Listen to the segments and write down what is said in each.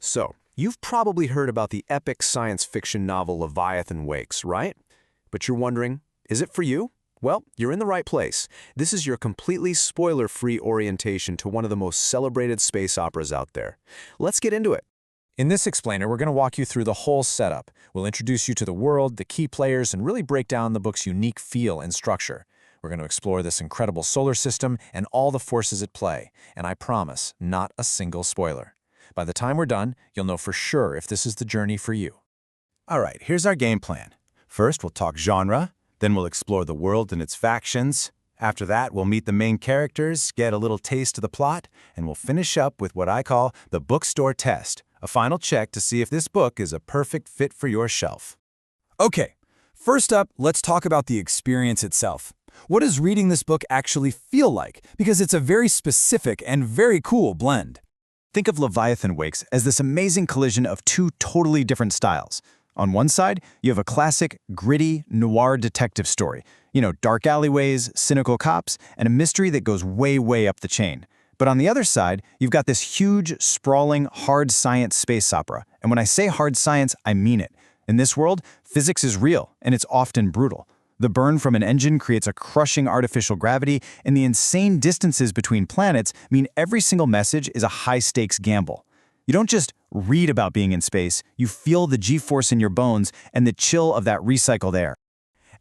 So, you've probably heard about the epic science fiction novel Leviathan Wakes, right? But you're wondering, is it for you? Well, you're in the right place. This is your completely spoiler-free orientation to one of the most celebrated space operas out there. Let's get into it. In this explainer, we're going to walk you through the whole setup. We'll introduce you to the world, the key players, and really break down the book's unique feel and structure. We're going to explore this incredible solar system and all the forces at play. And I promise, not a single spoiler. By the time we're done, you'll know for sure if this is the journey for you. All right, here's our game plan. First, we'll talk genre, then we'll explore the world and its factions. After that, we'll meet the main characters, get a little taste of the plot, and we'll finish up with what I call the bookstore test, a final check to see if this book is a perfect fit for your shelf. Okay, first up, let's talk about the experience itself. What does reading this book actually feel like? Because it's a very specific and very cool blend. Think of Leviathan Wakes as this amazing collision of two totally different styles. On one side, you have a classic, gritty, noir detective story. You know, dark alleyways, cynical cops, and a mystery that goes way, way up the chain. But on the other side, you've got this huge, sprawling, hard science space opera. And when I say hard science, I mean it. In this world, physics is real, and it's often brutal. The burn from an engine creates a crushing artificial gravity, and the insane distances between planets mean every single message is a high-stakes gamble. You don't just read about being in space, you feel the G-force in your bones and the chill of that recycled air.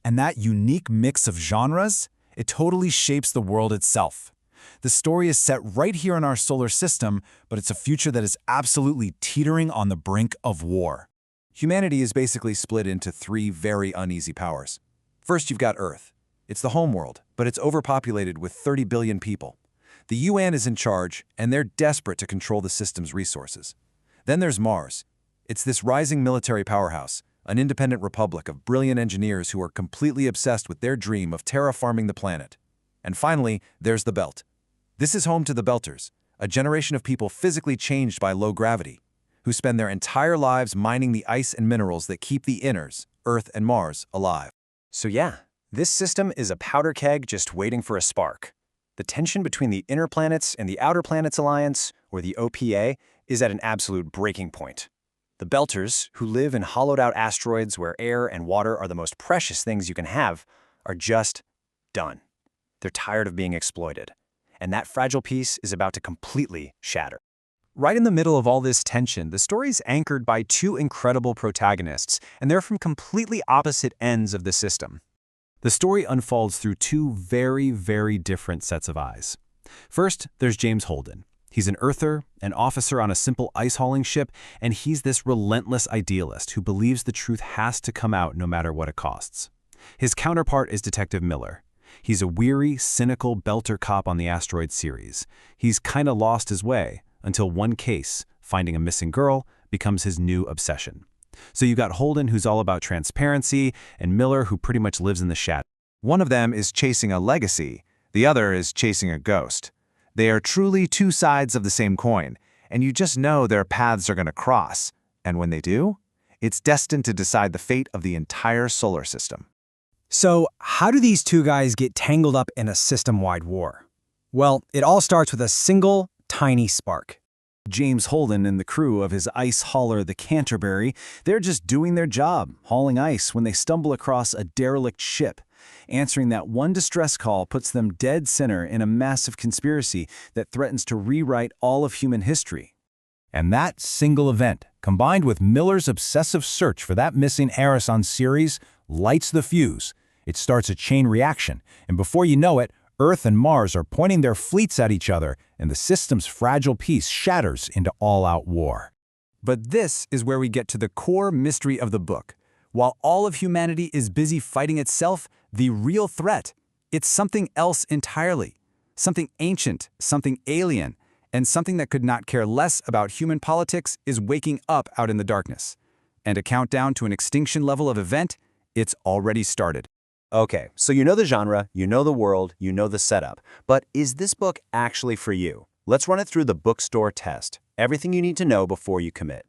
And that unique mix of genres, it totally shapes the world itself. The story is set right here in our solar system, but it's a future that is absolutely teetering on the brink of war. Humanity is basically split into three very uneasy powers. First, you've got Earth. It's the home world, but it's overpopulated with 30 billion people. The UN is in charge, and they're desperate to control the system's resources. Then there's Mars. It's this rising military powerhouse, an independent republic of brilliant engineers who are completely obsessed with their dream of terraforming the planet. And finally, there's the Belt. This is home to the Belters, a generation of people physically changed by low gravity, who spend their entire lives mining the ice and minerals that keep the inners, Earth and Mars, alive. So yeah, this system is a powder keg just waiting for a spark. The tension between the inner planets and the outer planets alliance, or the OPA, is at an absolute breaking point. The Belters, who live in hollowed-out asteroids where air and water are the most precious things you can have, are just done. They're tired of being exploited. And that fragile piece is about to completely shatter. Right in the middle of all this tension, the story's anchored by two incredible protagonists, and they're from completely opposite ends of the system. The story unfolds through two very, very different sets of eyes. First, there's James Holden. He's an earther, an officer on a simple ice-hauling ship, and he's this relentless idealist who believes the truth has to come out no matter what it costs. His counterpart is Detective Miller. He's a weary, cynical Belter cop on the asteroid series. He's kinda lost his way, until one case, finding a missing girl, becomes his new obsession. So you've got Holden, who's all about transparency, and Miller, who pretty much lives in the shadow. One of them is chasing a legacy, the other is chasing a ghost. They are truly two sides of the same coin, and you just know their paths are going to cross. And when they do, it's destined to decide the fate of the entire solar system. So, how do these two guys get tangled up in a system-wide war? Well, it all starts with a single, tiny spark. James Holden and the crew of his ice hauler, the Canterbury, they're just doing their job, hauling ice, when they stumble across a derelict ship. Answering that one distress call puts them dead center in a massive conspiracy that threatens to rewrite all of human history. And that single event, combined with Miller's obsessive search for that missing heiress on Ceres, lights the fuse. It starts a chain reaction, and before you know it, Earth and Mars are pointing their fleets at each other, and the system's fragile peace shatters into all-out war. But this is where we get to the core mystery of the book. While all of humanity is busy fighting itself, the real threat, it's something else entirely. Something ancient, something alien, and something that could not care less about human politics is waking up out in the darkness. And a countdown to an extinction level of event, it's already started. Okay, so you know the genre, you know the world, you know the setup. But is this book actually for you? Let's run it through the bookstore test. Everything you need to know before you commit.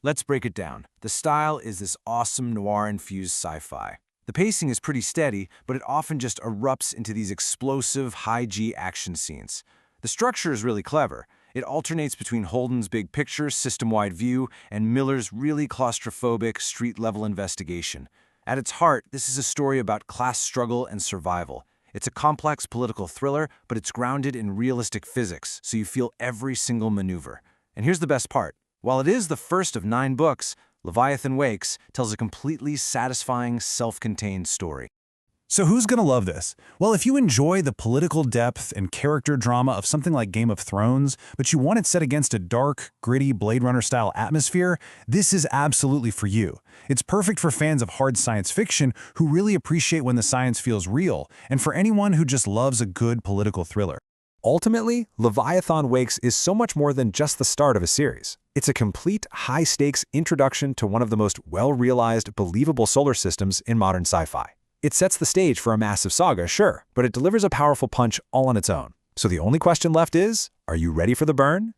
Let's break it down. The style is this awesome noir-infused sci-fi. The pacing is pretty steady, but it often just erupts into these explosive, high-G action scenes. The structure is really clever. It alternates between Holden's big picture, system-wide view, and Miller's really claustrophobic, street-level investigation. At its heart, this is a story about class struggle and survival. It's a complex political thriller, but it's grounded in realistic physics, so you feel every single maneuver. And here's the best part. While it is the first of 9 books, Leviathan Wakes tells a completely satisfying, self-contained story. So who's gonna love this? Well, if you enjoy the political depth and character drama of something like Game of Thrones, but you want it set against a dark, gritty Blade Runner-style atmosphere, this is absolutely for you. It's perfect for fans of hard science fiction who really appreciate when the science feels real, and for anyone who just loves a good political thriller. Ultimately, Leviathan Wakes is so much more than just the start of a series. It's a complete, high-stakes introduction to one of the most well-realized, believable solar systems in modern sci-fi. It sets the stage for a massive saga, sure, but it delivers a powerful punch all on its own. So the only question left is, are you ready for the burn?